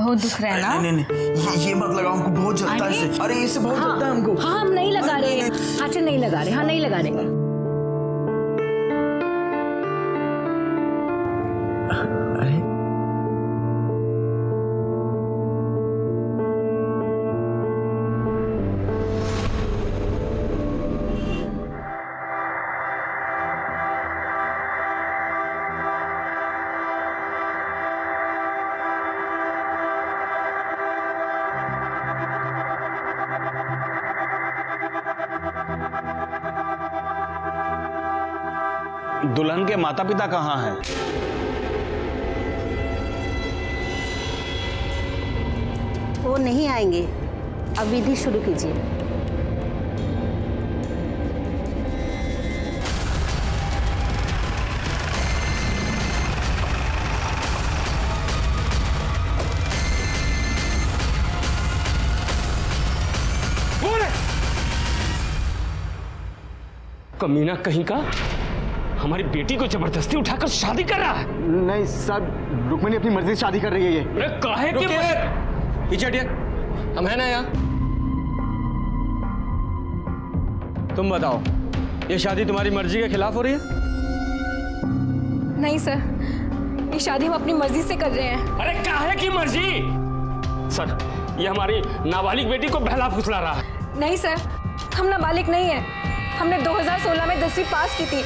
बहुत दुख रहा है ना? नहीं नहीं नहीं, ये मत लगाओ, हमको बहुत जलता है इससे। अरे इससे बहुत जलता है हमको। हाँ हम नहीं लगा रहे, अच्छा नहीं लगा रहे, हाँ नहीं लगा रहे। अरे दुल्हन के माता पिता कहाँ हैं? वो नहीं आएंगे, अब विधि शुरू कीजिए। कमीना कहीं का हमारी बेटी को जबरदस्ती उठाकर शादी कर रहा है। नहीं सर, रुक्मिणी अपनी मर्जी से शादी कर रही है ये। अरे काहे के पीछे हटिए, हम है ना यहाँ। तुम बताओ, ये शादी तुम्हारी मर्जी के खिलाफ हो रही है? नहीं सर, ये शादी हम अपनी मर्जी से कर रहे हैं। अरे काहे की मर्जी? सर, ये हमारी नाबालिग बेटी को बहला फुसला रहा है। नहीं सर, हम नाबालिग नहीं है, हमने 2016 में 10वीं पास की थी।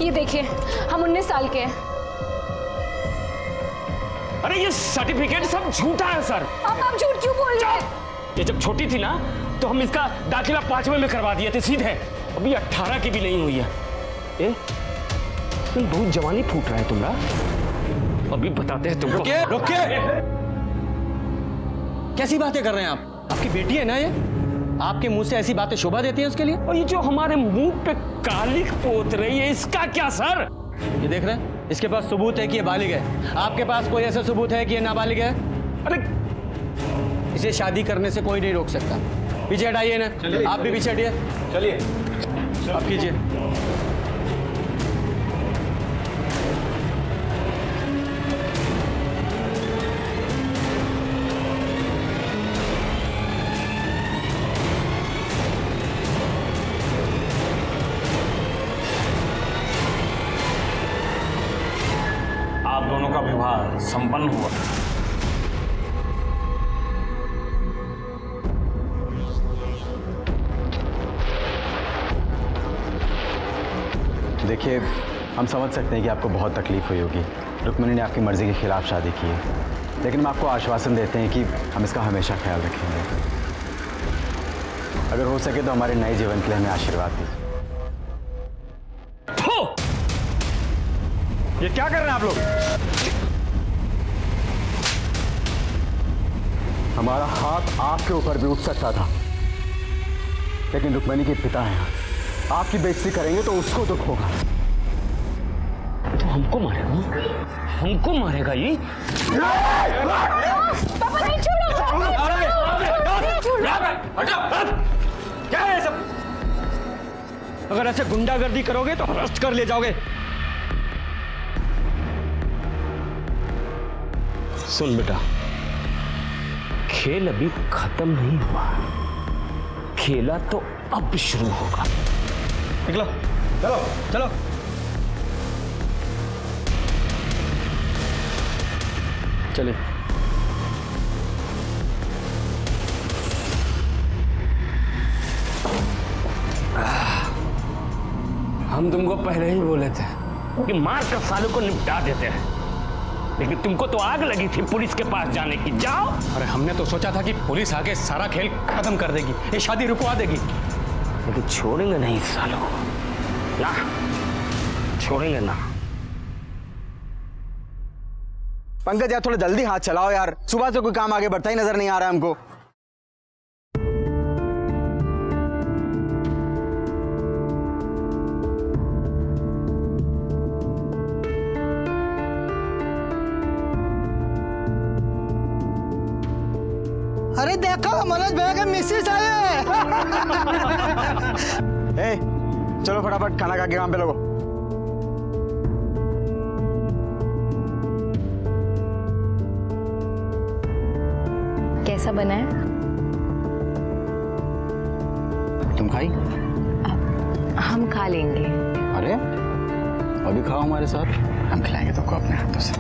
ये देखिए, हम 19 साल के हैं। अरे ये सर्टिफिकेट सब झूठा है सर। अब आप झूठ क्यों बोल रहे हैं? ये जब छोटी थी ना तो हम इसका दाखिला 5वें में करवा दिए थे सीधे। अभी 18 की भी नहीं हुई है। तुम बहुत जवानी फूट रहा है तुम्हारा। अभी बताते हैं तुमको। रुकिए रुकिए, कैसी बातें कर रहे हैं आप? आपकी बेटी है ना ये? आपके मुंह से ऐसी बातें शोभा देती हैं उसके लिए? और ये जो हमारे मुंह पे कालिक पोत रही है, इसका क्या सर? ये देख रहे हैं, इसके पास सबूत है कि ये बालिग है। आपके पास कोई ऐसा सबूत है कि ये नाबालिग है? अरे इसे शादी करने से कोई नहीं रोक सकता। पीछे हटाइए ना, आप भी पीछे हटिए। चलिए आप कीजिए। आप दोनों का विवाह संपन्न हुआ। देखिए, हम समझ सकते हैं कि आपको बहुत तकलीफ हुई होगी। रुक्मिणी ने आपकी मर्जी के खिलाफ शादी की है, लेकिन हम आपको आश्वासन देते हैं कि हम इसका हमेशा ख्याल रखेंगे। अगर हो सके तो हमारे नए जीवन के लिए हमें आशीर्वाद दीजिए। ये क्या कर रहे हैं आप लोग? हमारा हाथ आपके ऊपर भी उठ सकता था, लेकिन रुक्मिणी के पिता हैं। आपकी बेइज्जती करेंगे तो उसको दुख होगा। तो हमको मारेगा? हमको मारेगा ये? पापा नहीं, छोड़ो। क्या है ये सब? अगर ऐसे गुंडागर्दी करोगे तो अरेस्ट कर ले जाओगे। सुन बेटा, खेल अभी खत्म नहीं हुआ, खेला तो अब शुरू होगा। निकलो, चलो चलो। चलिए। हम तुमको पहले ही बोले थे कि मार कर सालों को निपटा देते हैं, लेकिन तुमको तो आग लगी थी पुलिस के पास जाने की। जाओ। अरे हमने तो सोचा था कि पुलिस आके सारा खेल खत्म कर देगी, ये शादी रुकवा देगी, लेकिन छोड़ेंगे नहीं सालों ना, छोड़ेंगे ना। पंकज यार, थोड़ा जल्दी हाथ चलाओ यार, सुबह से कोई काम आगे बढ़ता ही नजर नहीं आ रहा है हमको। अरे देखो, मनोज भैया के मिसेस आए हैं। ए, चलो फटाफट खाना खा के काम पे लगो। कैसा बना है? तुम खाई? हम खा लेंगे। अरे अभी खाओ हमारे साथ, हम खिलाएंगे तुमको अपने हाथों से।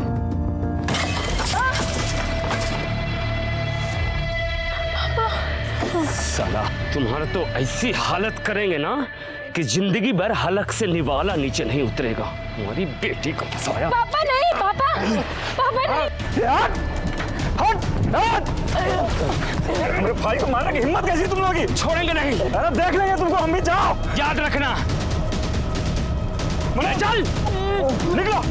साला तुम्हारा तो ऐसी हालत करेंगे ना कि जिंदगी भर हलक से निवाला नीचे नहीं उतरेगा। हमारी बेटी को फंसाया। पापा नहीं, पापा नहीं। मेरे भाई को मारने की हिम्मत कैसी तुम लोगों की? छोड़ेंगे नहीं। अरे देख लेंगे तुमको, हम भी। जाओ, याद रखना। मने चल, निकलो।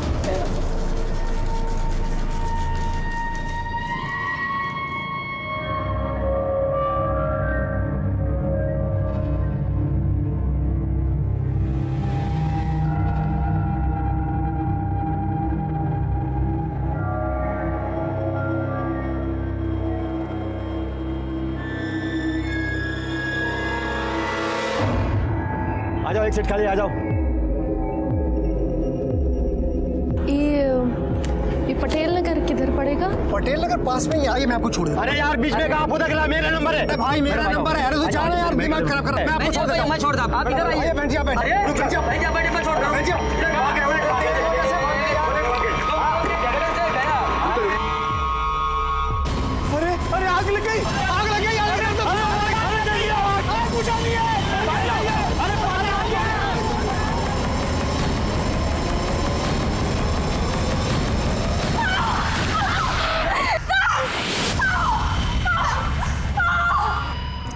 आ जाओ, एक सीट खाली, आ जाओ। ये पटेल नगर किधर पड़ेगा? पटेल नगर पास में ही, आइए मैं आपको छोड़ दूं। अरे यार बीच में कहाँ पता चला? मेरा नंबर है। अरे भाई मेरा नंबर है। अरे तू जाना यार, दिमाग खराब कर। मैं आपको छोड़ देता हूं। मैं छोड़ दूं। आप इधर आइए। बैठ जा, बैठ जा। बैठ जा, बैठ, मैं छोड़ रहा हूं। बैठ जा। अरे अरे आग लग गई, आग लग गई, आग लग गई। अरे नहीं, आग बुझा नहीं है। अरे पानी आ गया।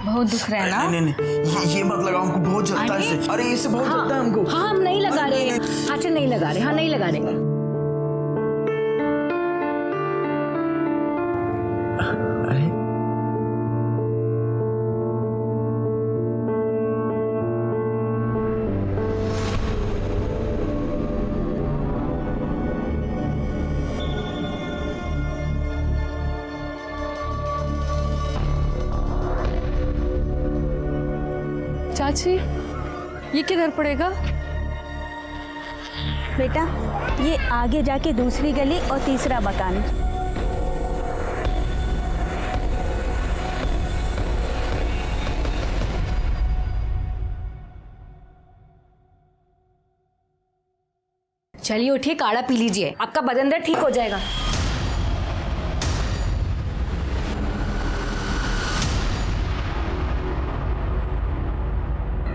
बहुत दुख रहा है ना? नहीं नहीं, ये मत लगाओ, हमको बहुत जलता है इससे। अरे इससे बहुत जलता है हमको। हाँ, हम नहीं लगा रहे। अच्छा नहीं लगा रहे, हाँ नहीं लगा रहे। अरे चाची, ये किधर पड़ेगा? बेटा ये आगे जाके दूसरी गली और तीसरा मकान। चलिए उठिए, काढ़ा पी लीजिए, आपका बदन दर्द ठीक हो जाएगा।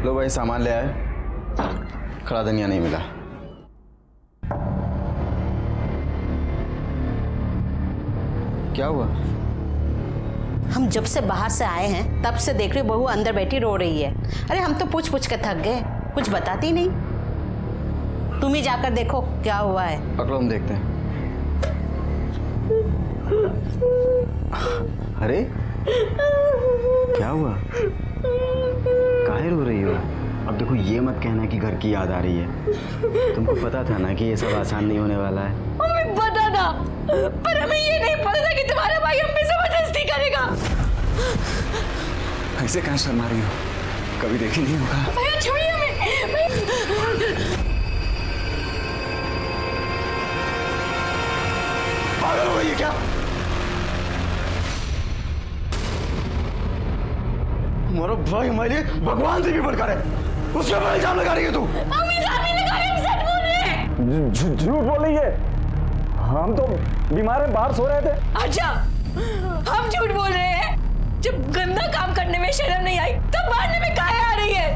लो भाई, सामान ले आए। खड़ा धनिया नहीं मिला। क्या हुआ? हम जब से बाहर से आए हैं तब से देख रहे बहू अंदर बैठी रो रही है। अरे हम तो पूछ पूछ के थक गए, कुछ बताती नहीं। तुम ही जाकर देखो क्या हुआ है। पकड़ो, हम देखते हैं। अरे क्या हुआ? काहे रो रही हो? अब देखो, ये मत कहना कि घर की याद आ रही है। तुमको पता था ना कि ये सब आसान नहीं होने वाला है। हमें पता था, पर हमें ये नहीं पता था कि तुम्हारा भाई हम पे जबरदस्ती करेगा। ऐसे कहाँ शर्मा रही हो? कभी देखी नहीं होगा। भैया छोड़िए हमें। पागल हो गई है क्या? हमारा भाई हमारे लिए भगवान से भी बढ़कर है। उसके ऊपर इल्जाम लगा रही है तू। हम इल्जाम नहीं लगा रहे, हम सच बोल रहे हैं। झूठ बोल रही है। हम तो बीमार हैं, बाहर सो रहे थे। अच्छा, हम झूठ बोल रहे हैं? जब गंदा काम करने में शर्म नहीं आई, तब मारने में काहे आ रही है?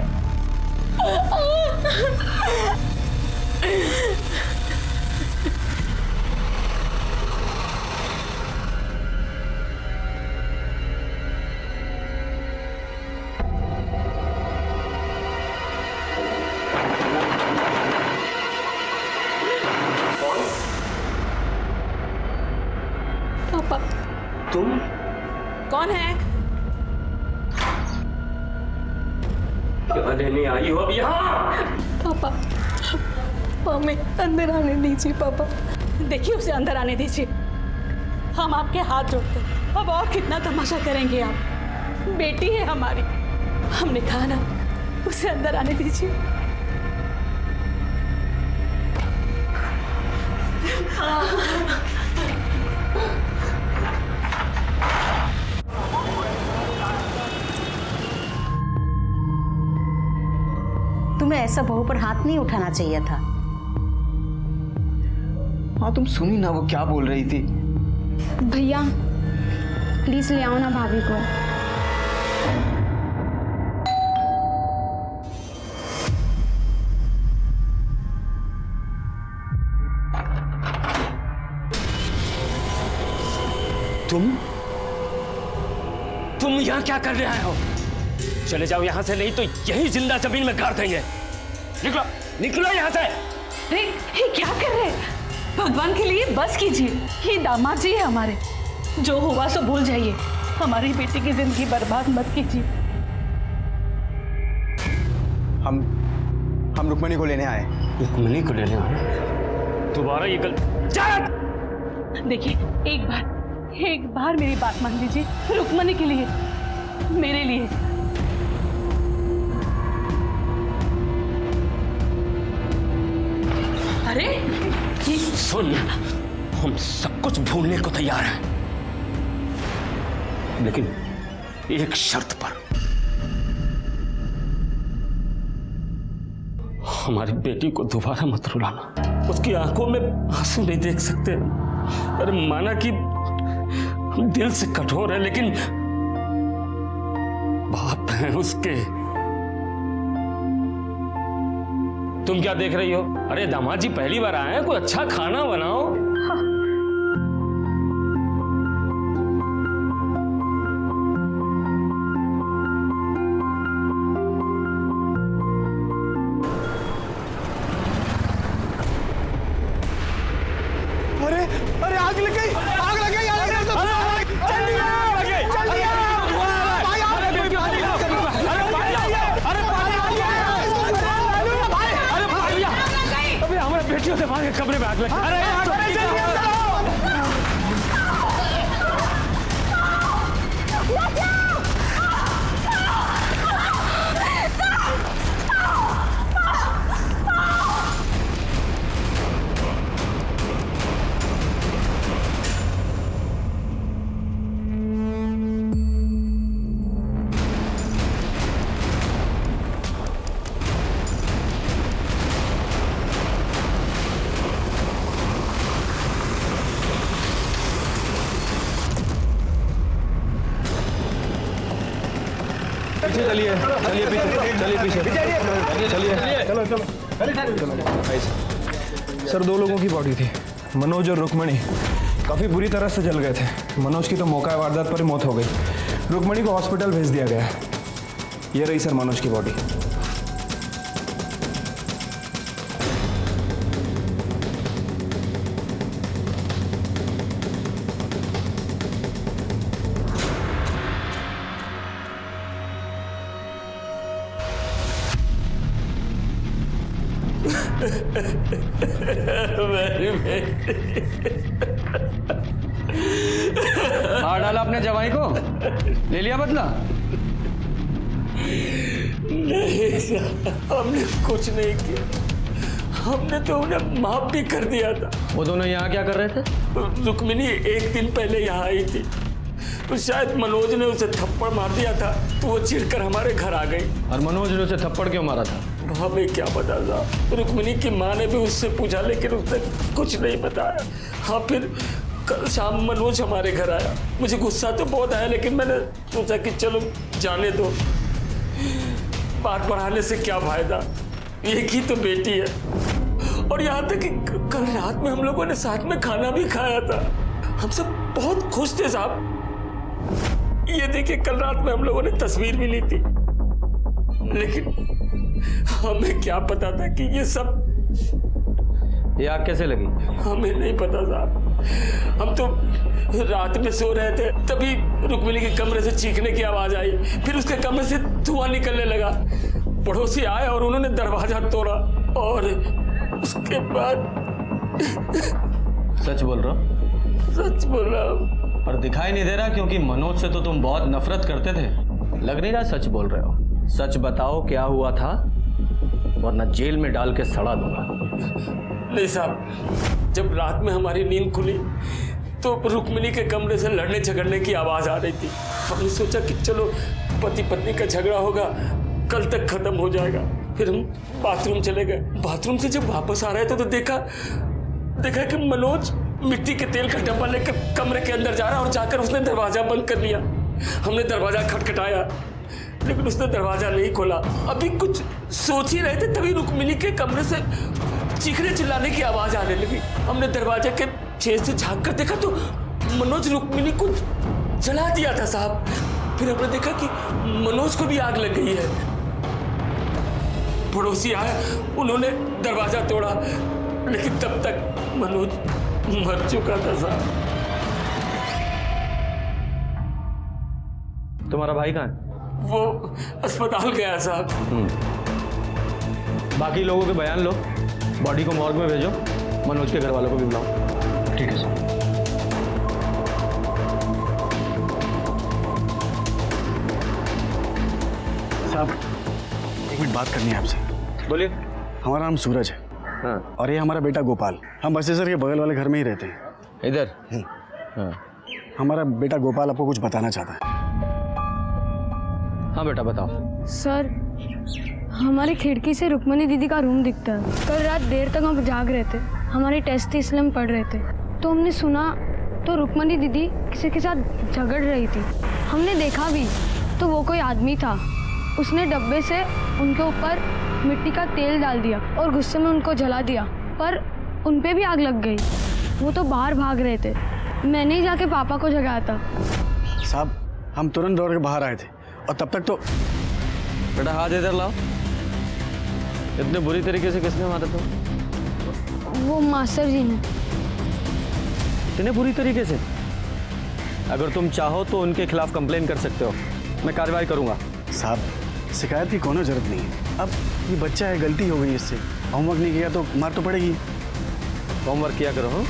पापा। तुम कौन है? क्या लेने आई हो अब यहाँ? पापा, हमें अंदर आने दीजिए पापा। देखिए उसे अंदर आने दीजिए। हम आपके हाथ जोड़ते हैं। अब और कितना तमाशा करेंगे आप? बेटी है हमारी, हमने कहा ना, उसे अंदर आने दीजिए। ऐसा बहू पर हाथ नहीं उठाना चाहिए था। हाँ तुम सुनी ना वो क्या बोल रही थी। भैया प्लीज ले आओ ना भाभी को। तुम यहाँ क्या कर रहे हो? चले जाओ यहाँ से, नहीं तो यही जिंदा जमीन में गाड़ देंगे। निकलो निकलो यहाँ से। ये क्या कर रहे हैं? भगवान के लिए बस कीजिए। ये दामाद जी है हमारे, जो हुआ सो भूल जाइए। हमारी बेटी की जिंदगी बर्बाद मत कीजिए। हम रुक्मणी को लेने आए। रुक्मणी को लेने आए? दोबारा ये देखिए एक बार मेरी बात मान लीजिए। रुक्मणी के लिए, मेरे लिए। अरे ये सुन, हम सब कुछ भूलने को तैयार हैं, लेकिन एक शर्त पर। हमारी बेटी को दोबारा मत रुलाना। उसकी आंखों में आंसू नहीं देख सकते। अरे माना कि हम दिल से कठोर है, लेकिन बाप हैं उसके। तुम क्या देख रही हो? अरे दामाद जी पहली बार आए हैं, कोई अच्छा खाना बनाओ। अरे आग लग गई, आग लग गई। अबे हमारे बेटियों से भागे कमरे में आग लगी। चलिए पीछे सर 2 लोगों की बॉडी थी, मनोज और रुक्मणी। काफी बुरी तरह से जल गए थे। मनोज की तो मौका वारदात पर ही मौत हो गई। रुक्मणी को हॉस्पिटल भेज दिया गया। ये रही सर मनोज की बॉडी। मार डाला अपने जवाई को, ले लिया बदला? नहीं सर, हमने कुछ नहीं किया। हमने तो उन्हें माफ भी कर दिया था। वो दोनों यहाँ क्या कर रहे थे? रुक्मिणी 1 दिन पहले यहाँ आई थी, तो शायद मनोज ने उसे थप्पड़ मार दिया था, तो वो चिढ़कर हमारे घर आ गई। और मनोज ने उसे थप्पड़ क्यों मारा था? हमें क्या पता था। रुक्मिणी की माँ ने भी उससे पूछा, लेकिन उसने कुछ नहीं बताया। हाँ, फिर कल शाम मनोज हमारे घर आया। मुझे गुस्सा तो बहुत आया, लेकिन मैंने सोचा कि चलो जाने दो, बात बढ़ाने से क्या फायदा। एक ही तो बेटी है। और यहाँ तक कि कल रात में हम लोगों ने साथ में खाना भी खाया था। हम सब बहुत खुश थे साहब। ये देखिए, कल रात में हम लोगों ने तस्वीर भी ली थी, लेकिन हमें क्या पता था कि ये सब। ये आग कैसे लगी? हमें नहीं पता साहब। हम तो रात में सो रहे थे, तभी रुक्मिणी के कमरे से चीखने की आवाज आई। फिर उसके कमरे से धुआं निकलने लगा। पड़ोसी आए और उन्होंने दरवाजा तोड़ा, और उसके बाद। सच बोल रहा हो? सच बोल रहा हूँ। पर दिखाई नहीं दे रहा, क्योंकि मनोज से तो तुम बहुत नफरत करते थे। लग नहीं रहा सच बोल रहे हो। सच बताओ क्या हुआ था, वरना जेल में डाल के सड़ा दूंगा। नहीं साहब, जब रात में हमारी नींद खुली तो रुक्मिणी के कमरे से लड़ने झगड़ने की आवाज आ रही थी। हमने सोचा कि चलो पति पत्नी का झगड़ा होगा, कल तक खत्म हो जाएगा। फिर हम बाथरूम चले गए। बाथरूम से जब वापस आ रहे थे तो देखा कि मनोज मिट्टी के तेल का डब्बा लेकर कमरे के अंदर जा रहा और जाकर उसने दरवाजा बंद कर लिया। हमने दरवाजा खटखटाया लेकिन उसने दरवाजा नहीं खोला। अभी कुछ सोच ही रहे थे तभी रुक्मिणी के कमरे से चीखने चिल्लाने की आवाज आने लगी। हमने दरवाजे के छेद से झांक कर देखा तो मनोज रुक्मिणी को जला दिया था साहब। फिर हमने देखा कि मनोज को भी आग लग गई है। पड़ोसी आए, उन्होंने दरवाजा तोड़ा लेकिन तब तक मनोज मर चुका था साहब। तुम्हारा भाई कहाँ है? वो अस्पताल गया साहब। बाकी लोगों के बयान लो, बॉडी को मॉर्ग में भेजो, मनोज के घर वालों को भी बुलाओ। ठीक है सर। साहब एक मिनट बात करनी है आपसे। बोलिए। हमारा नाम सूरज है। हाँ। और ये हमारा बेटा गोपाल। हम बसेसर के बगल वाले घर में ही रहते हैं। इधर? हाँ। हमारा बेटा गोपाल आपको कुछ बताना चाहता है। हाँ बेटा बताओ। सर, हमारी खिड़की से रुक्मणी दीदी का रूम दिखता है। कल रात देर तक हम जाग रहे थे, हमारी टेस्ट थी इसलिए हम पढ़ रहे थे, तो हमने सुना तो रुक्मणी दीदी किसी के साथ झगड़ रही थी। हमने देखा भी तो वो कोई आदमी था, उसने डब्बे से उनके ऊपर मिट्टी का तेल डाल दिया और गुस्से में उनको जला दिया, पर उन पे भी आग लग गई। वो तो बाहर भाग रहे थे, मैंने ही जाके पापा को जगाया था। साहब हम तुरंत दौड़ के बाहर आए थे और तब तक तो। बेटा हाथ इधर लाओ। इतने बुरी तरीके से किसने मारा था? वो मास्टर जी ने। इतने बुरी तरीके से? अगर तुम चाहो तो उनके खिलाफ कंप्लेन कर सकते हो, मैं कार्रवाई करूंगा। साहब शिकायत की कोनो जरूरत नहीं है। अब ये बच्चा है, गलती हो गई इससे, होमवर्क नहीं किया तो मार तो पड़ेगी। होमवर्क किया करो। हाँ?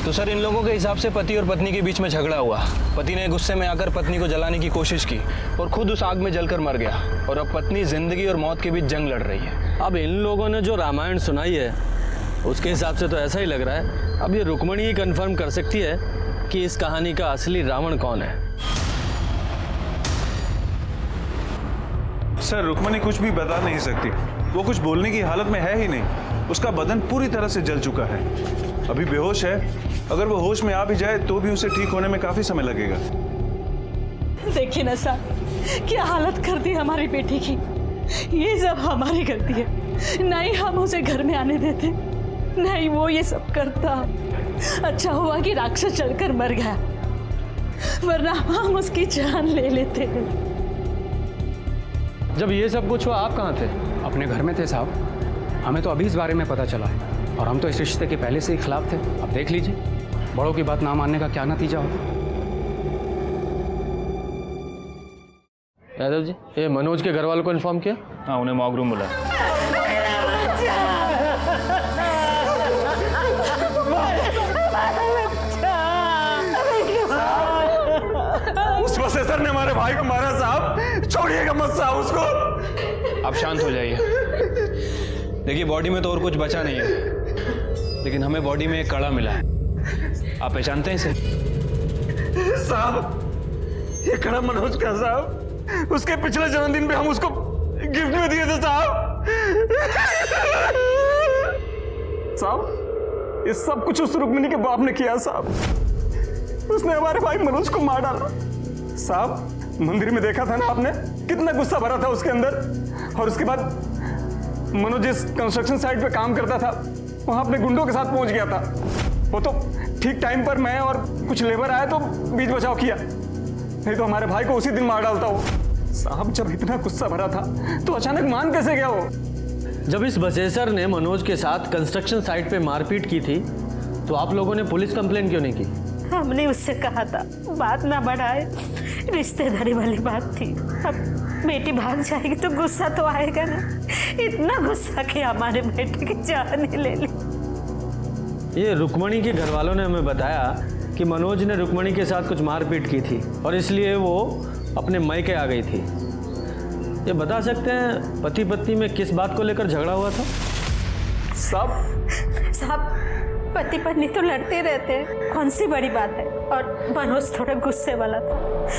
तो सर इन लोगों के हिसाब से पति और पत्नी के बीच में झगड़ा हुआ। पति ने गुस्से में आकर पत्नी को जलाने की कोशिश की और खुद उस आग में जलकर मर गया, और अब पत्नी जिंदगी और मौत के बीच जंग लड़ रही है। अब इन लोगों ने जो रामायण सुनाई है उसके हिसाब से तो ऐसा ही लग रहा है। अब ये रुक्मणी ही कंफर्म कर सकती है कि इस कहानी का असली रावण कौन है। सर रुक्मणी कुछ भी बता नहीं सकती, वो कुछ बोलने की हालत में है ही नहीं। उसका बदन पूरी तरह से जल चुका है, अभी बेहोश है। अगर वो होश में आ भी जाए तो भी उसे ठीक होने में काफी समय लगेगा। देखिए ना साहब, क्या हालत कर दी हमारी बेटी की। ये सब हमारी गलती है, नहीं हम उसे घर में आने देते, नहीं वो ये सब करता। अच्छा हुआ कि राक्षस चढ़कर मर गया, वरना हम उसकी जान ले लेते। जब ये सब कुछ हुआ आप कहाँ थे? अपने घर में थे साहब, हमें तो अभी इस बारे में पता चला है, और हम तो इस रिश्ते के पहले से ही खिलाफ थे। अब देख लीजिए बड़ों की बात ना मानने का क्या नतीजा होगा। यादव जी, ये मनोज के घर वालों को इन्फॉर्म किया? हाँ, उन्हें मॉर्ग रूम बुलाया। उस प्रोफेसर ने हमारे भाई को मारा साहब, छोड़िएगा मत साहब उसको। आप शांत हो जाइए। देखिए बॉडी में तो और कुछ बचा नहीं है, लेकिन हमें बॉडी में एक कड़ा मिला है। आप पहचानते हैं इसे? साहब ये कड़ा मनोज का साहब, उसके पिछले जन्मदिन पे हम उसको गिफ्ट में दिए थे साहब। साहब ये सब कुछ उस रुक्मिणी के बाप ने किया साहब। उसने हमारे भाई मनोज को मार डाला साहब। मंदिर में देखा था ना आपने, कितना गुस्सा भरा था उसके अंदर। और उसके बाद मनोज जिस कंस्ट्रक्शन साइट पे काम करता था वहां अपने गुंडों के साथ पहुंच गया था। वो तो ठीक टाइम पर मैं और कुछ लेबर आए तो बीच बचाव किया, नहीं तो हमारे भाई को उसी दिन मार डालता वो साहब। जब इतना गुस्सा भरा था तो अचानक मान कैसे गया वो? जब इस बसेसर ने मनोज के साथ कंस्ट्रक्शन साइट पे मारपीट की थी तो आप लोगों ने पुलिस कंप्लेन क्यों नहीं की? हमने उससे कहा था बात ना बढ़ाए, रिश्तेदारी वाली बात थी। अब बेटी भाग जाएगी तो गुस्सा तो आएगा ना। इतना गुस्सा कि हमारे बेटे की जान ही ले ली। ये रुक्मणी के घर वालों ने हमें बताया कि मनोज ने रुक्मणी के साथ कुछ मारपीट की थी और इसलिए वो अपने मायके आ गई थी। ये बता सकते हैं पति पत्नी में किस बात को लेकर झगड़ा हुआ था? साहब पति पत्नी तो लड़ते रहते हैं, कौन सी बड़ी बात है। और मनोज थोड़ा गुस्से वाला था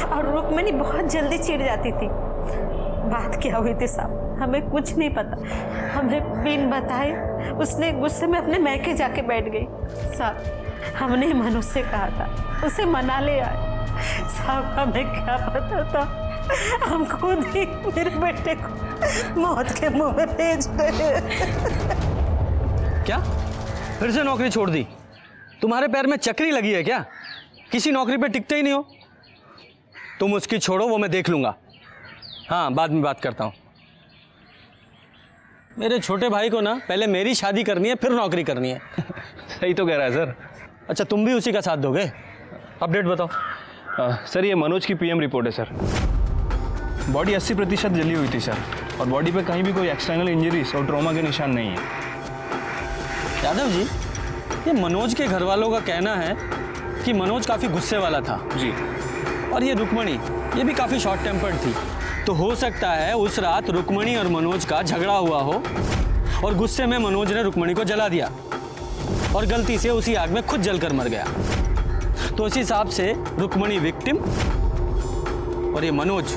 और रुक्मणी बहुत जल्दी चिढ़ जाती थी। बात क्या हुई थी साहब, हमें कुछ नहीं पता। हमें बिन बताए उसने गुस्से में अपने मैके जाके बैठ गई। साहब हमने मनोज से कहा था उसे मना ले आए। साहब हमें क्या पता था, हम खुद ही मेरे बेटे को मौत के मुंह में भेज रहे। क्या फिर से नौकरी छोड़ दी? तुम्हारे पैर में चक्री लगी है क्या? किसी नौकरी पे टिकते ही नहीं हो। तुम उसकी छोड़ो, वो मैं देख लूंगा। हाँ, बाद में बात करता हूँ। मेरे छोटे भाई को ना पहले मेरी शादी करनी है, फिर नौकरी करनी है। सही तो कह रहा है सर। अच्छा, तुम भी उसी का साथ दोगे? अपडेट बताओ। सर ये मनोज की पीएम रिपोर्ट है सर। बॉडी 80% जली हुई थी सर, और बॉडी पे कहीं भी कोई एक्सटर्नल इंजरीज और ट्रॉमा के निशान नहीं है। यादव जी, ये मनोज के घर वालों का कहना है कि मनोज काफ़ी गुस्से वाला था जी, और ये रुक्मणी ये भी काफ़ी शॉर्ट टेम्पर्ड थी। तो हो सकता है उस रात रुक्मणी और मनोज का झगड़ा हुआ हो और गुस्से में मनोज ने रुक्मणी को जला दिया और गलती से उसी आग में खुद जलकर मर गया। तो उस हिसाब से रुक्मणी विक्टिम और ये मनोज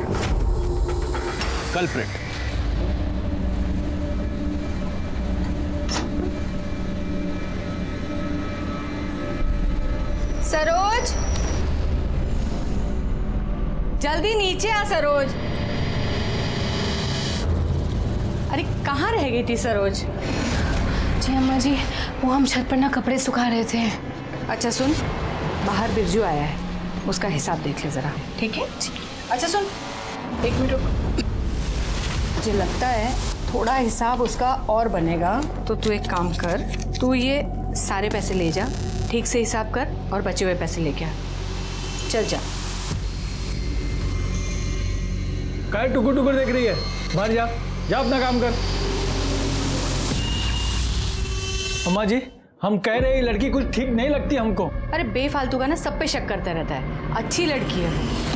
कल्प्रिट। सरोज, जल्दी नीचे आ सरोज। अरे कहाँ रह गई थी सरोज? जी अम्मा जी, वो हम छत पर ना कपड़े सुखा रहे थे। अच्छा सुन, बाहर बिरजू आया है, उसका हिसाब देख ले जरा, ठीक है? अच्छा सुन, एक मिनट रुक। मुझे लगता है थोड़ा हिसाब उसका और बनेगा, तो तू एक काम कर, तू ये सारे पैसे ले जा, ठीक से हिसाब कर और बचे हुए पैसे लेके आ। चल जा। काय टुकुर टुकुर देख रही है? बाहर जा, जा अपना काम कर। अम्मा जी, हम कह रहे हैं लड़की कुछ ठीक नहीं लगती हमको। अरे बेफालतू का ना सब पे शक करता रहता है, अच्छी लड़की है वो।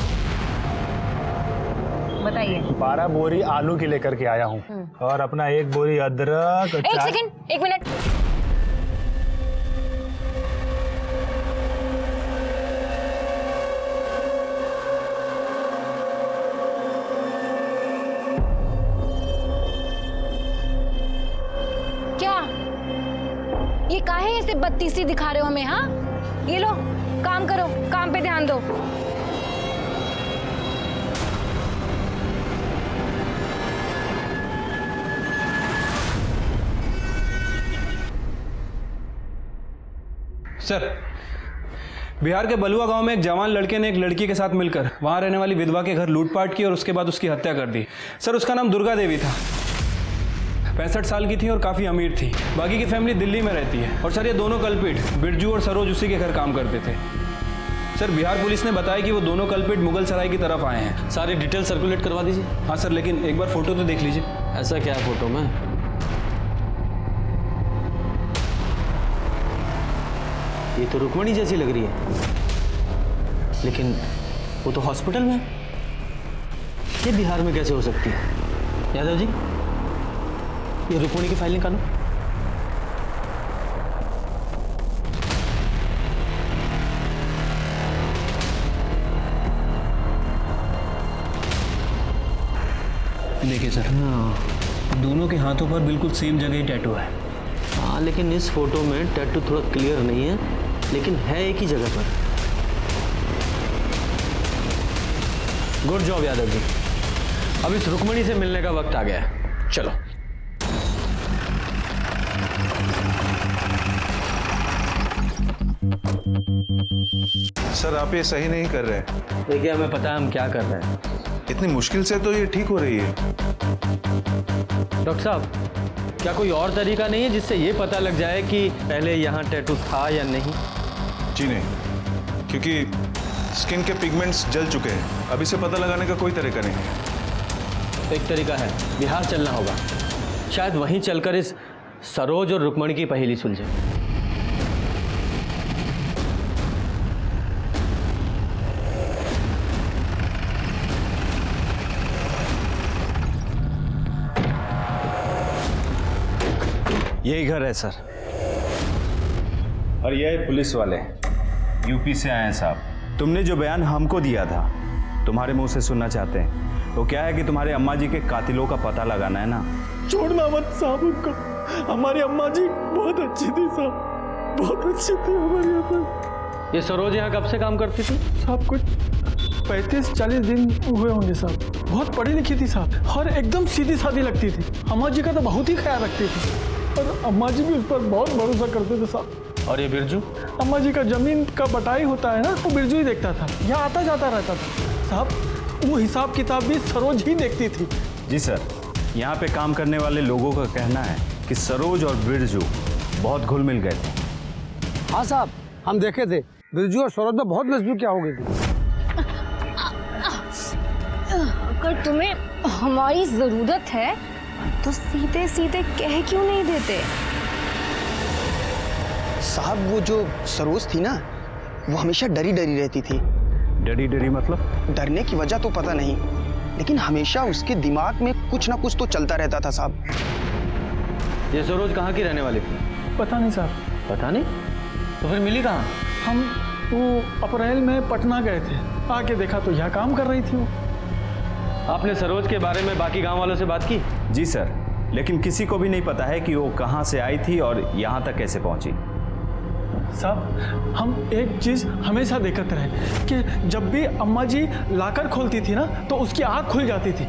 बताइए। 12 बोरी आलू की लेकर के आया हूँ और अपना 1 बोरी अदरक। एक सेकंड, 1 मिनट। क्या ये काहे ऐसे बत्तीसी दिखा रहे हो हमें? हाँ, ये लो, काम करो, काम पे ध्यान दो। सर, बिहार के बलुआ गांव में एक जवान लड़के ने एक लड़की के साथ मिलकर वहां रहने वाली विधवा के घर लूटपाट की और उसके बाद उसकी हत्या कर दी। सर, उसका नाम दुर्गा देवी था, 65 साल की थी और काफ़ी अमीर थी। बाकी की फैमिली दिल्ली में रहती है। और सर, ये दोनों कल्पिट बिरजू और सरोज उसी के घर काम करते थे। सर, बिहार पुलिस ने बताया कि वो दोनों कल्पिट मुगल सराय की तरफ आए हैं। सारी डिटेल सर्कुलेट करवा दीजिए। हाँ सर, लेकिन एक बार फोटो तो देख लीजिए। ऐसा क्या है फोटो में? ये तो रुक्मणी जैसी लग रही है, लेकिन वो तो हॉस्पिटल में है। ये बिहार में कैसे हो सकती है? यादव जी, ये रुक्मणी की फाइल निकालो। देखिए सर, दोनों के हाथों पर बिल्कुल सेम जगह ही टैटू है। हाँ, लेकिन इस फोटो में टैटू थोड़ा क्लियर नहीं है, लेकिन है एक ही जगह पर। Good job Yadav ji. अब इस रुक्मणी से मिलने का वक्त आ गया है, चलो। सर, आप ये सही नहीं कर रहे। देखिए, हमें पता है हम क्या कर रहे हैं। इतनी मुश्किल से तो ये ठीक हो रही है। डॉक्टर साहब, क्या कोई और तरीका नहीं है जिससे ये पता लग जाए कि पहले यहाँ टैटू था या नहीं? जी नहीं, क्योंकि स्किन के पिगमेंट्स जल चुके हैं। अब इसे पता लगाने का कोई तरीका नहीं है। एक तरीका है, बिहार चलना होगा। शायद वहीं चलकर इस सरोज और रुक्मणी की पहेली सुलझे। यही घर है सर। और ये पुलिस वाले यूपी से आए हैं साहब। तुमने जो बयान हमको दिया था, तुम्हारे मुंह से सुनना चाहते हैं। तो क्या है कि तुम्हारे अम्मा जी के कातिलों का पता लगाना है ना। छोड़ना मत साहब उनको। हमारी अम्मा जी बहुत अच्छी थी साहब, बहुत अच्छी थी हमारी अम्मा। ये सरोज यहाँ कब से काम करती थी? साहब कुछ 35-40 दिन हुए होंगे साहब। बहुत पढ़ी लिखी थी साहब और एकदम सीधी सादी लगती थी। अम्मा जी का तो बहुत ही ख्याल रखती थी और अम्मा जी भी उस पर बहुत भरोसा करते थे साहब। और ये बिरजू? अम्मा जी का जमीन का बटाई होता है ना, वो बिरजू ही देखता था, यहाँ आता जाता रहता था साहब। वो हिसाब किताब भी सरोज ही देखती थी। जी सर, यहाँ पे काम करने वाले लोगों का कहना है कि सरोज और बिरजू बहुत घुल मिल गए थे। हाँ साहब, हम देखे थे बिरजू और सरोज में बहुत नजदीकी हो गई थी। अगर तुम्हें हमारी जरूरत है तो सीधे सीधे कह क्यों नहीं देते? साहब वो जो सरोज थी ना, वो हमेशा डरी डरी रहती थी। डरी डरी मतलब? डरने की वजह तो पता नहीं, लेकिन हमेशा उसके दिमाग में कुछ ना कुछ तो चलता रहता था साहब। ये सरोज कहाँ की रहने वाली थी? पता नहीं साहब। पता नहीं? तो फिर मिली कहाँ? हम वो अप्रैल में पटना गए थे, आके देखा तो यहाँ काम कर रही थी वो। आपने सरोज के बारे में बाकी गांव वालों से बात की? जी सर, लेकिन किसी को भी नहीं पता है कि वो कहाँ से आई थी और यहाँ तक कैसे पहुँची। साहब हम एक चीज हमेशा देखते रहे कि जब भी अम्मा जी लाकर खोलती थी ना तो उसकी आँख खुल जाती थी।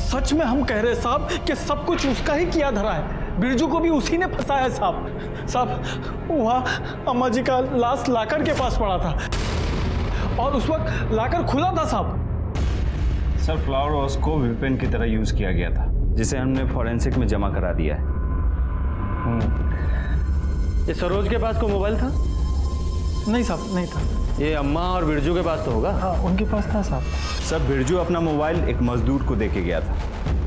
सच में हम कह रहे साहब कि सब कुछ उसका ही किया धरा है। बिरजू को भी उसी ने फंसाया है साहब। साहब वहाँ अम्मा जी का लाश लाकर के पास पड़ा था और उस वक्त लाकर खुला था साहब। सर फ्लावर वॉश को वेपन की तरह यूज किया गया था, जिसे हमने फॉरेंसिक में जमा करा दिया है। ये सरोज के पास कोई मोबाइल था? नहीं साहब, नहीं था। ये अम्मा और बिरजू के पास तो होगा? हाँ, उनके पास था साहब। सर बिरजू अपना मोबाइल एक मजदूर को देके गया था,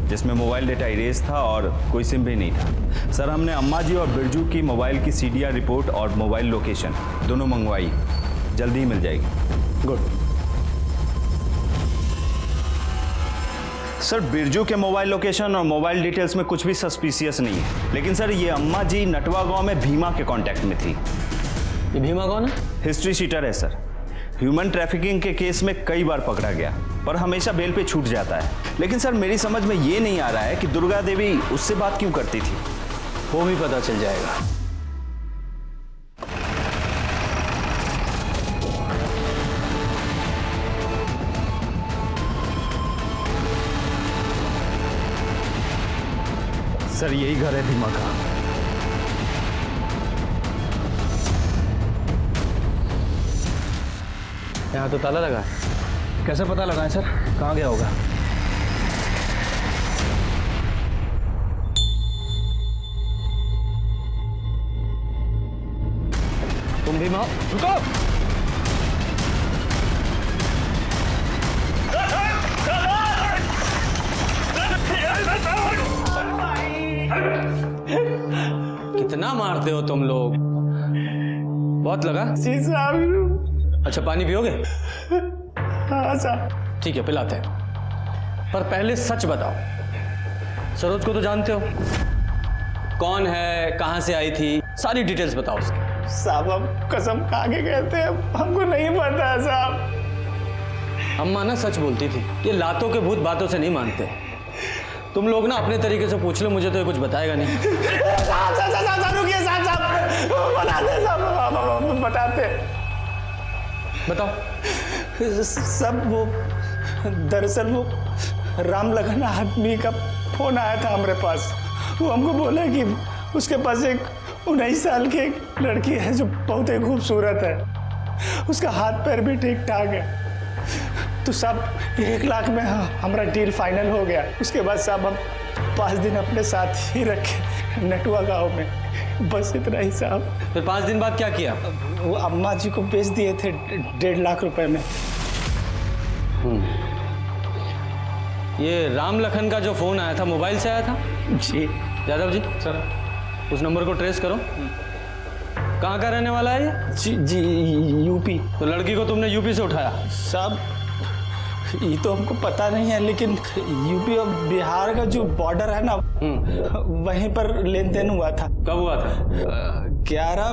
जिसमें मोबाइल डेटा इरेज था और कोई सिम भी नहीं था। सर हमने अम्मा जी और बिरजू की मोबाइल की CDR रिपोर्ट और मोबाइल लोकेशन दोनों मंगवाई, जल्दी ही मिल जाएगी। गुड। सर बिरजू के मोबाइल लोकेशन और मोबाइल डिटेल्स में कुछ भी सस्पिशियस नहीं है, लेकिन सर ये अम्मा जी नटवा गांव में भीमा के कांटेक्ट में थी। ये भीमा कौन है? हिस्ट्री शीटर है सर। ह्यूमन ट्रैफिकिंग के केस में कई बार पकड़ा गया, पर हमेशा बेल पे छूट जाता है। लेकिन सर मेरी समझ में ये नहीं आ रहा है कि दुर्गा देवी उससे बात क्यों करती थी। वो भी पता चल जाएगा। सर यही घर है भीमा का। यहाँ तो ताला लगा है। कैसे पता लगाएं सर, कहाँ गया होगा? तुम भी माँ रुको। कितना मारते हो तुम लोग? बहुत लगा? जी साहब। अच्छा पानी पियोगे? हाँ साहब। ठीक है पिलाते हैं, पर पहले सच बताओ। सरोज को तो जानते हो, कौन है, कहाँ से आई थी, सारी डिटेल्स बताओ उसकी। साहब हम कसम खा के कहते हैं, हमको नहीं पता है साहब। अम्मा ना सच बोलती थी, ये लातों के भूत बातों से नहीं मानते। तुम लोग ना अपने तरीके से पूछ लो, मुझे तो ये कुछ बताएगा नहीं। साहब रुकिए साहब, बताते साहब, बताते। बताओ। सब वो दरअसल वो राम लगन आदमी का फोन आया था हमारे पास। वो हमको बोला कि उसके पास एक 19 साल की एक लड़की है जो बहुत ही खूबसूरत है, उसका हाथ पैर भी ठीक ठाक है। तो साहब 1 लाख में हमारा डील फाइनल हो गया। उसके बाद साहब हम 5 दिन अपने साथ ही रखे नटुआ गांव में, बस इतना ही साहब। फिर 5 दिन बाद क्या किया? वो अम्मा जी को बेच दिए थे 1.5 लाख रुपए में। ये राम लखन का जो फोन आया था मोबाइल से आया था? जी। यादव जी सर, उस नंबर को ट्रेस करो। कहाँ का रहने वाला है ये? जी यूपी। तो लड़की को तुमने यूपी से उठाया? साहब ये तो हमको पता नहीं है, लेकिन यूपी और बिहार का जो बॉर्डर है ना, वहीं पर लेन देन हुआ था। कब हुआ था? 11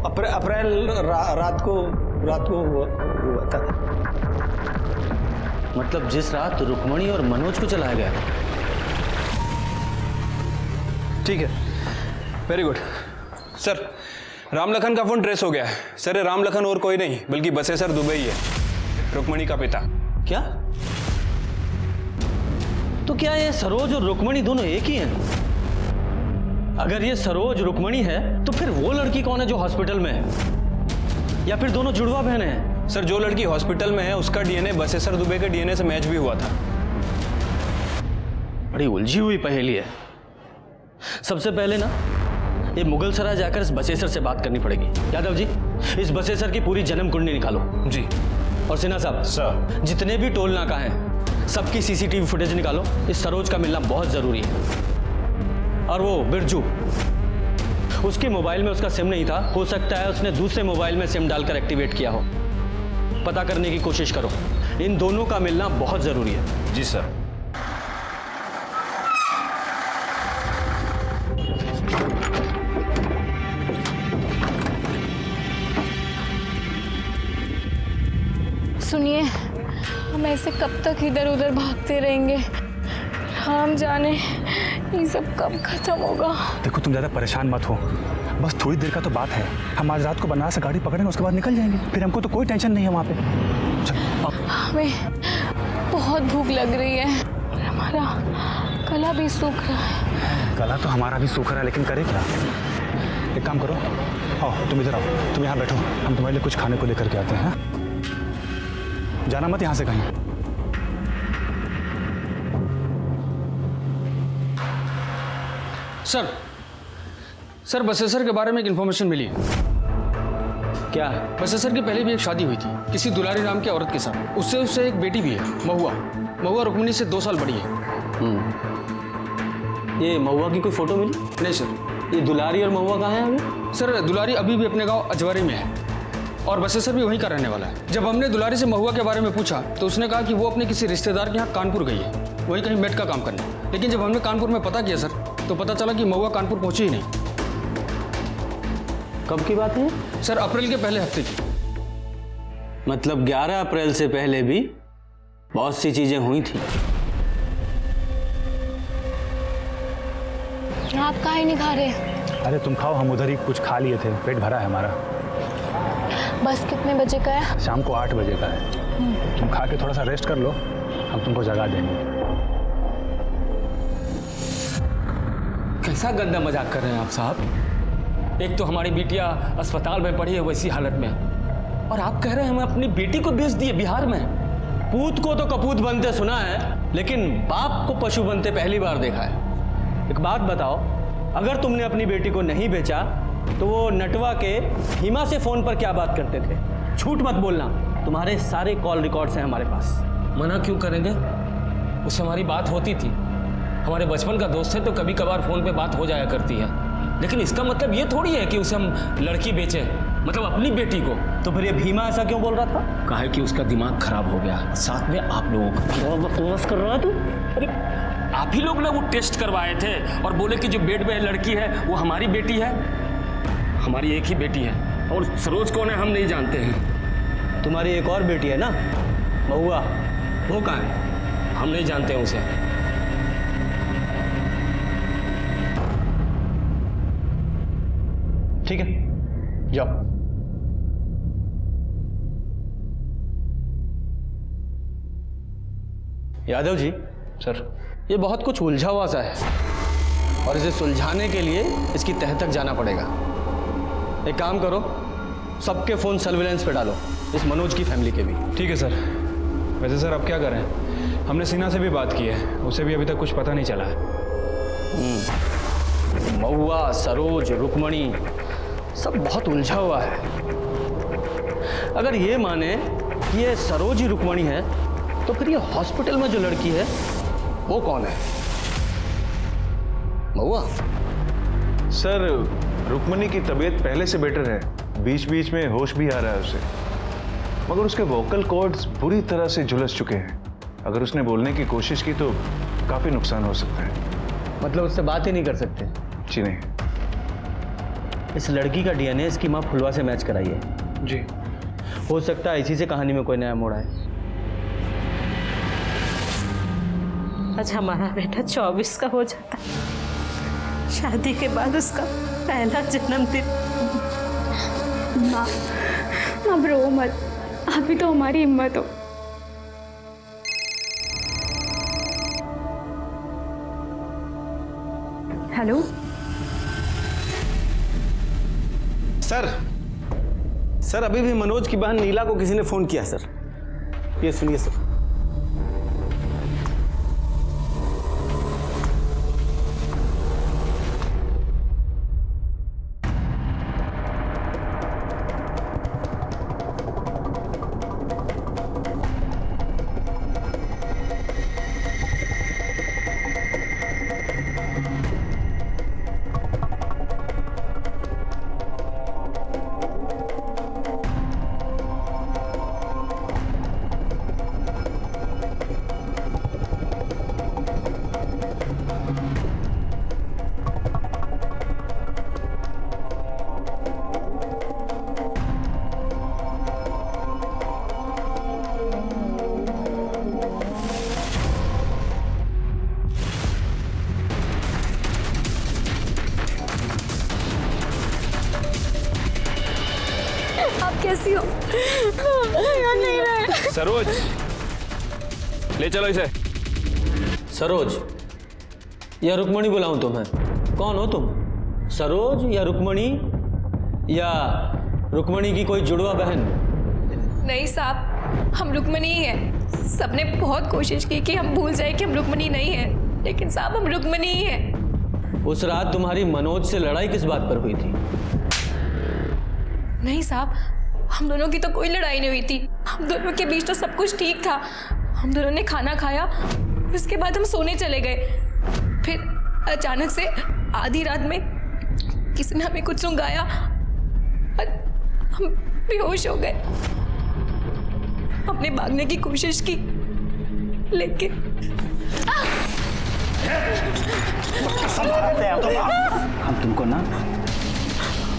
अप्रैल रात को हुआ था। मतलब जिस रात रुक्मणी और मनोज को चलाया गया। ठीक है, वेरी गुड सर। रामलखन का फोन ट्रेस हो गया है सर। ये रामलखन और कोई नहीं बल्कि बसेसर दुबे ही है, रुक्मणी का पिता। क्या? तो क्या ये सरोज और रुक्मणी दोनों एक ही हैं? अगर ये सरोज रुक्मणी है तो फिर वो लड़की कौन है जो हॉस्पिटल में है? या फिर दोनों जुड़वा बहनें हैं? सर जो लड़की हॉस्पिटल में है उसका डीएनए बसेसर दुबे के डीएनए से मैच भी हुआ था। बड़ी उलझी हुई पहेली है। सबसे पहले ना ये मुगल सराय जाकर इस बसेसर से बात करनी पड़ेगी। यादव जी, इस बसेसर की पूरी जन्म कुंडली निकालो। जी। और सिन्हा साहब सर, जितने भी टोल नाका हैं सबकी सीसीटीवी फुटेज निकालो। इस सरोज का मिलना बहुत जरूरी है। और वो बिरजू, उसके मोबाइल में उसका सिम नहीं था, हो सकता है उसने दूसरे मोबाइल में सिम डालकर एक्टिवेट किया हो। पता करने की कोशिश करो। इन दोनों का मिलना बहुत जरूरी है। जी सर। सुनिए, हम ऐसे कब तक इधर उधर भागते रहेंगे? हम जाने ये सब कब खत्म होगा। देखो तुम ज़्यादा परेशान मत हो, बस थोड़ी देर का तो बात है। हम आज रात को बनारस से गाड़ी पकड़ेंगे, उसके बाद निकल जाएंगे। फिर हमको तो कोई टेंशन नहीं है वहाँ पे। चलो। हमें बहुत भूख लग रही है और हमारा गला भी सूख रहा है। गला तो हमारा भी सूख रहा है, लेकिन करे क्या? एक काम करो, आओ तुम इधर आओ, तुम यहाँ बैठो, हम तुम्हारे लिए कुछ खाने को लेकर के आते हैं। जाना मत यहाँ से कहीं। सर बसेसर के बारे में एक इन्फॉर्मेशन मिली है। क्या? बसेसर की पहले भी एक शादी हुई थी किसी दुलारी नाम की औरत के साथ। उससे एक बेटी भी है, महुआ रुक्मणी से 2 साल बड़ी है। ये महुआ की कोई फोटो मिली? नहीं सर। ये दुलारी और महुआ कहाँ है अभी? सर दुलारी अभी भी अपने गांव अजवारी में है और बसेसर भी वहीं का रहने वाला है। जब हमने दुलारी से महुआ के बारे में पूछा तो उसने कहा कि वो अपने किसी रिश्तेदार के यहाँ कानपुर गई है, वहीं कहीं मेट का काम करने। लेकिन जब हमने कानपुर में पता किया सर, तो पता चला कि महुआ कानपुर पहुंची ही नहीं। कब की बात है? सर अप्रैल के पहले हफ्ते की। मतलब 11 अप्रैल से पहले भी बहुत सी चीजें हुई थी। आप काहे नहीं खा रहे? अरे तुम खाओ, हम उधर ही कुछ खा लिए थे, पेट भरा है हमारा। बस कितने बजे का है? शाम को 8 बजे का है। तुम खा के थोड़ा सा रेस्ट कर लो, हम तुमको जगा देंगे। कैसा गंदा मजाक कर रहे हैं आप साहब? एक तो हमारी बिटिया अस्पताल में पड़ी है वैसी हालत में, और आप कह रहे हैं हमें अपनी बेटी को भेज दिए बिहार में। पूत को तो कपूत बनते सुना है, लेकिन बाप को पशु बनते पहली बार देखा है। एक बात बताओ, अगर तुमने अपनी बेटी को नहीं बेचा तो वो नटवा के हिमा से फोन पर क्या बात करते थे? झूठ मत बोलना, तुम्हारे सारे कॉल रिकॉर्ड्स हैं हमारे पास। मना क्यों करेंगे? उससे हमारी बात होती थी, हमारे बचपन का दोस्त है, तो कभी कभार फोन पे बात हो जाया करती है। लेकिन इसका मतलब ये थोड़ी है कि उसे हम लड़की बेचें, मतलब अपनी बेटी को। तो फिर ये भीमा ऐसा क्यों बोल रहा था? कहा है कि उसका दिमाग खराब हो गया, साथ में आप लोगों का। बकवास कर रहा है तू? अरे आप ही लोग ना वो टेस्ट करवाए थे और बोले कि जो बेड में लड़की है वो हमारी बेटी है। हमारी एक ही बेटी है, और सरोज कौन है हम नहीं जानते हैं। तुम्हारी एक और बेटी है ना, महुआ, वो कहाँ है? हम नहीं जानते हैं उसे। ठीक है, जाओ। यादव जी। सर। ये बहुत कुछ उलझा हुआ सा है और इसे सुलझाने के लिए इसकी तह तक जाना पड़ेगा। एक काम करो, सबके फोन सर्विलेंस पे डालो, इस मनोज की फैमिली के भी। ठीक है सर। वैसे सर अब क्या करें? हमने सिन्हा से भी बात की है, उसे भी अभी तक कुछ पता नहीं चला है। महुआ, सरोज, रुक्मणी सब बहुत उलझा हुआ है। अगर ये माने कि ये सरोज ही रुक्मणी है, तो फिर ये हॉस्पिटल में जो लड़की है वो कौन है? महुआ? सर रुक्मणी की तबीयत पहले से बेटर है, बीच बीच में होश भी आ रहा है उसे, मगर उसके वोकल कॉर्ड्स बुरी तरह से झुलस चुके हैं। अगर उसने बोलने की कोशिश की तो काफी नुकसान हो सकता है। मतलब उससे बात ही नहीं कर सकते? जी नहीं। इस लड़की का डीएनए इसकी माँ फुलवा से मैच कराई है। जी। हो सकता है इसी से कहानी में कोई नया मोड़ आए। आज हमारा बेटा 24 का हो जाता। शादी के बाद उसका पहला जन्मदिन। माँ अब रो मत, आप भी तो हमारी हिम्मत हो। हेलो सर अभी भी मनोज की बहन नीला को किसी ने फोन किया सर। ये सुनिए सर। कैसी हो? यार नहीं रहे। सरोज, ले चलो इसे। सरोज या रुक्मणी बुलाऊं तुम्हें? कौन हो तुम? सरोज या रुक्मणी या रुक्मणी की कोई जुड़वा बहन? नहीं साहब, हम रुक्मणी ही हैं। सबने बहुत कोशिश की कि हम भूल जाए कि हम रुक्मणी नहीं हैं, लेकिन साहब हम रुक्मणी ही हैं। उस रात तुम्हारी मनोज से लड़ाई किस बात पर हुई थी? नहीं साहब, हम दोनों की तो कोई लड़ाई नहीं हुई थी। हम दोनों के बीच तो सब कुछ ठीक था। हम दोनों ने खाना खाया, उसके बाद हम सोने चले गए। फिर अचानक से आधी रात में किसी ने हमें कुछ सुंघाया और हम बेहोश हो गए। हमने भागने की कोशिश की, लेकिन हम तुमको ना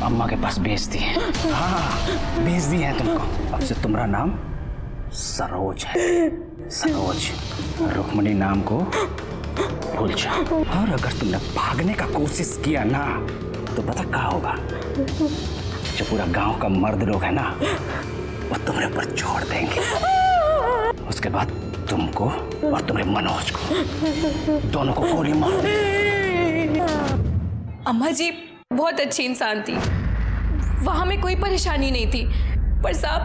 अम्मा के पास भेज दिए। हाँ भेज दिए हैं तुमको। अब से तुम्हारा नाम सरोज है। सरोज, रुक्मणी नाम को भूल जाओ। और अगर तुमने भागने का कोशिश किया ना तो पता क्या होगा? जो पूरा गांव का मर्द लोग है ना वो तुम्हारे ऊपर छोड़ देंगे। उसके बाद तुमको और तुम्हारे मनोज को दोनों को गोली मार देंगे। अम्मा जी बहुत अच्छी इंसान थी, वहां में कोई परेशानी नहीं थी। पर साहब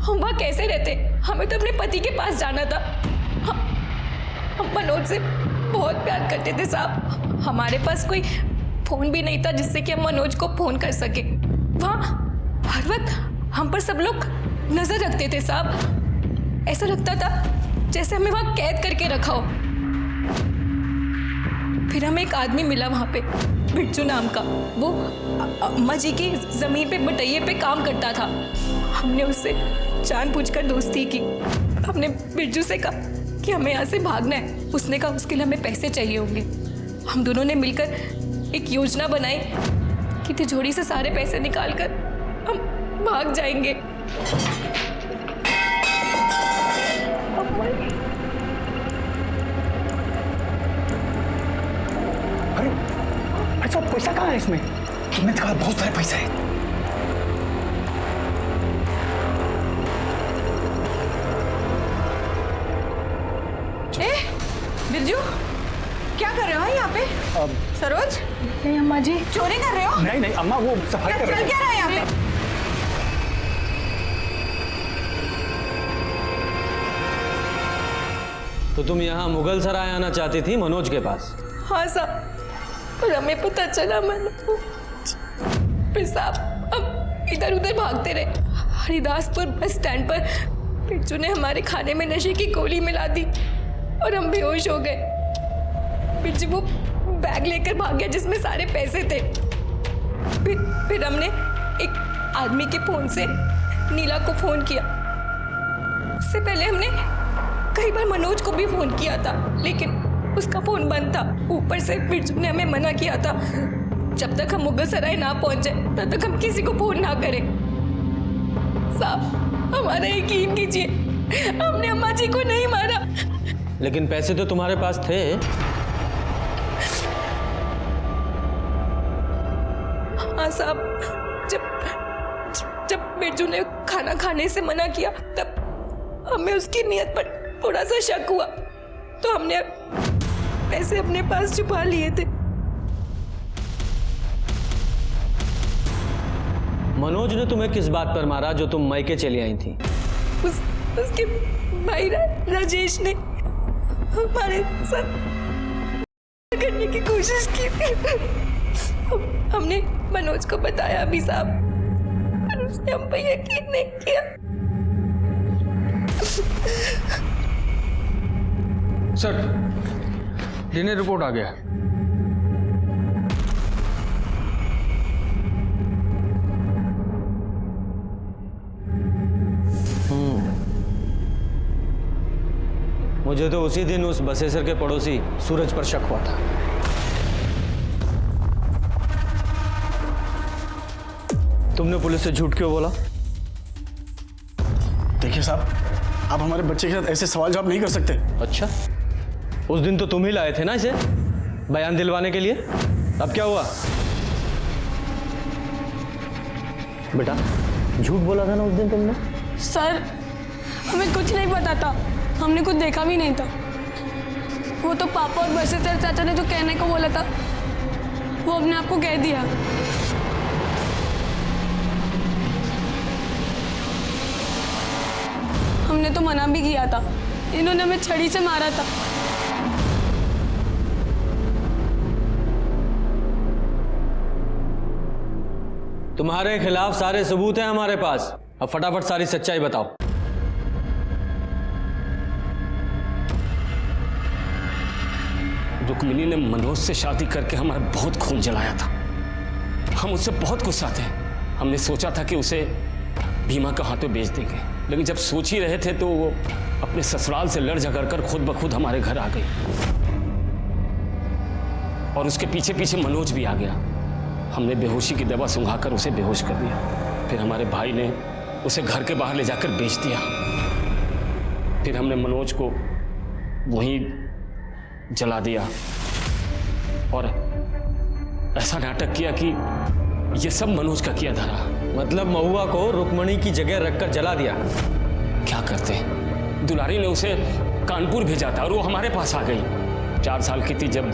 हम वहाँ कैसे रहते? हमें तो अपने पति के पास जाना था। हम मनोज से बहुत प्यार करते थे साहब। हमारे पास कोई फोन भी नहीं था जिससे कि हम मनोज को फोन कर सके। वहाँ हर वक्त हम पर सब लोग नजर रखते थे साहब। ऐसा लगता था जैसे हमें वहाँ कैद करके रखा हो। फिर हमें एक आदमी मिला वहाँ पे, बिरजू नाम का। वो अम्मा जी की जमीन पे बटैये पे काम करता था। हमने उससे जानबूझकर दोस्ती की। हमने बिरजू से कहा कि हमें यहाँ से भागना है। उसने कहा उसके लिए हमें पैसे चाहिए होंगे। हम दोनों ने मिलकर एक योजना बनाई कि तिजोरी से सारे पैसे निकालकर हम भाग जाएंगे। अच्छा पैसा कहाँ है इसमें? तुमने कहा बहुत सारे पैसे हैं। बिरजू क्या कर रहे हो यहाँ पे? सरोज? नहीं अम्मा जी। चोरी कर रहे हो? नहीं नहीं अम्मा, वो सफाई कर रहे चल क्या रहा है यहाँ पे? तो तुम यहाँ मुगल सराय आना चाहती थी मनोज के पास? हाँ साहब, और हमें पता चला फिर साहब हम इधर उधर भागते रहे। हरिदासपुर बस स्टैंड पर बिरजू ने हमारे खाने में नशे की गोली मिला दी और हम बेहोश हो गए। बिरजू वो बैग लेकर भाग गया जिसमें सारे पैसे थे। फिर हमने एक आदमी के फोन से नीला को फोन किया। उससे पहले हमने कई बार मनोज को भी फोन किया था, लेकिन उसका फोन बंद था। ऊपर से बिरजू ने हमें मना किया था जब तक हम मुगल सराय ना पहुंचे तब तक हम किसी को फोन ना करें। साहब हमारा यकीन कीजिए, हमने अम्मा जी को नहीं मारा। लेकिन पैसे तो तुम्हारे पास थे। हाँ साहब, जब बिरजू ने खाना खाने से मना किया तब हमें उसकी नीयत पर थोड़ा सा शक हुआ, तो हमने पैसे अपने पास छुपा लिए थे। मनोज ने तुम्हें किस बात पर मारा जो तुम मायके चली आई थी? उसके भाई राजेश ने हमारे साथ करने की कोशिश की थी। हमने मनोज को बताया भी साहब, पर उसने हम पर यकीन नहीं किया। सर, डीएनए रिपोर्ट आ गया है। मुझे तो उसी दिन उस बसेसर के पड़ोसी सूरज पर शक हुआ था। तुमने पुलिस से झूठ क्यों बोला? देखिए साहब, आप हमारे बच्चे के साथ ऐसे सवाल जवाब नहीं कर सकते। अच्छा, उस दिन तो तुम ही लाए थे ना इसे बयान दिलवाने के लिए। अब क्या हुआ? बेटा, झूठ बोला था ना उस दिन तुमने। सर, हमें कुछ नहीं पता था, हमने कुछ देखा भी नहीं था। वो तो पापा और बसेसर चाचा ने जो कहने को बोला था वो अपने आप को कह दिया। हमने तो मना भी किया था, इन्होंने हमें छड़ी से मारा था। तुम्हारे खिलाफ सारे सबूत हैं हमारे पास। अब फटाफट सारी सच्चाई बताओ। रुक्मिनी ने मनोज से शादी करके हमारा बहुत खून जलाया था। हम उससे बहुत गुस्सा थे। हमने सोचा था कि उसे भीमा के हाथों बेच देंगे, लेकिन जब सोच ही रहे थे तो वो अपने ससुराल से लड़ झगड़ कर खुद ब खुद हमारे घर आ गई, और उसके पीछे पीछे मनोज भी आ गया। हमने बेहोशी की दवा सुंघाकर उसे बेहोश कर दिया। फिर हमारे भाई ने उसे घर के बाहर ले जाकर बेच दिया। फिर हमने मनोज को वहीं जला दिया और ऐसा नाटक किया कि ये सब मनोज का किया धरा। मतलब महुआ को रुक्मणी की जगह रखकर जला दिया। क्या करते? दुलारी ने उसे कानपुर भेजा था और वो हमारे पास आ गई। 4 साल की थी जब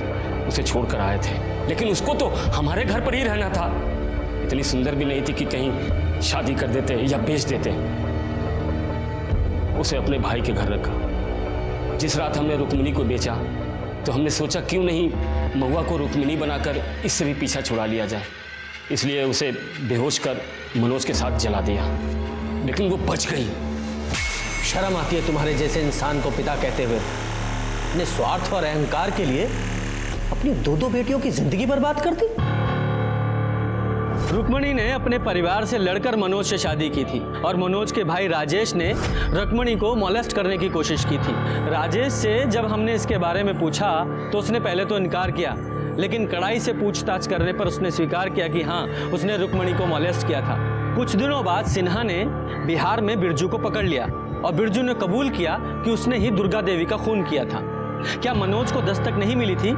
उसे छोड़कर आए थे, लेकिन उसको तो हमारे घर पर ही रहना था। इतनी सुंदर भी नहीं थी कि कहीं शादी कर देते या बेच देते। उसे अपने भाई के घर रखा। जिस रात हमने रुक्मिनी को बेचा तो हमने सोचा क्यों नहीं महुआ को रुक्मिनी बनाकर इससे भी पीछा छुड़ा लिया जाए। इसलिए उसे बेहोश कर मनोज के साथ जला दिया, लेकिन वो बच गई। शर्म आती है तुम्हारे जैसे इंसान को पिता कहते हुए। अपने स्वार्थ और अहंकार के लिए अपनी 2 बेटियों की जिंदगी बर्बाद कर दी। रुक्मणी ने अपने परिवार से लड़कर मनोज से शादी की थी और मनोज के भाई राजेश ने रुक्मणी को मोलेस्ट करने की कोशिश की थी। राजेश से जब हमने इसके बारे में पूछा तो उसने पहले तो इनकार किया, लेकिन कड़ाई से पूछताछ करने पर उसने स्वीकार किया कि हाँ, उसने रुक्मणी को मोलेस्ट किया था। कुछ दिनों बाद सिन्हा ने बिहार में बिरजू को पकड़ लिया और बिरजू ने कबूल किया कि उसने ही दुर्गा देवी का खून किया था। क्या मनोज को दस्तक नहीं मिली थी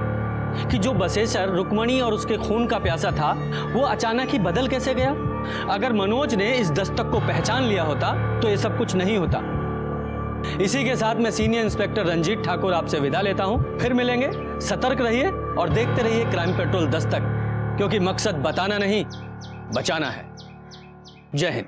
कि जो बसेसर रुक्मणी और उसके खून का प्यासा था वो अचानक ही बदल कैसे गया? अगर मनोज ने इस दस्तक को पहचान लिया होता तो ये सब कुछ नहीं होता। इसी के साथ मैं सीनियर इंस्पेक्टर रंजीत ठाकुर आपसे विदा लेता हूं। फिर मिलेंगे। सतर्क रहिए और देखते रहिए क्राइम पेट्रोल दस्तक, क्योंकि मकसद बताना नहीं, बचाना है। जय हिंद।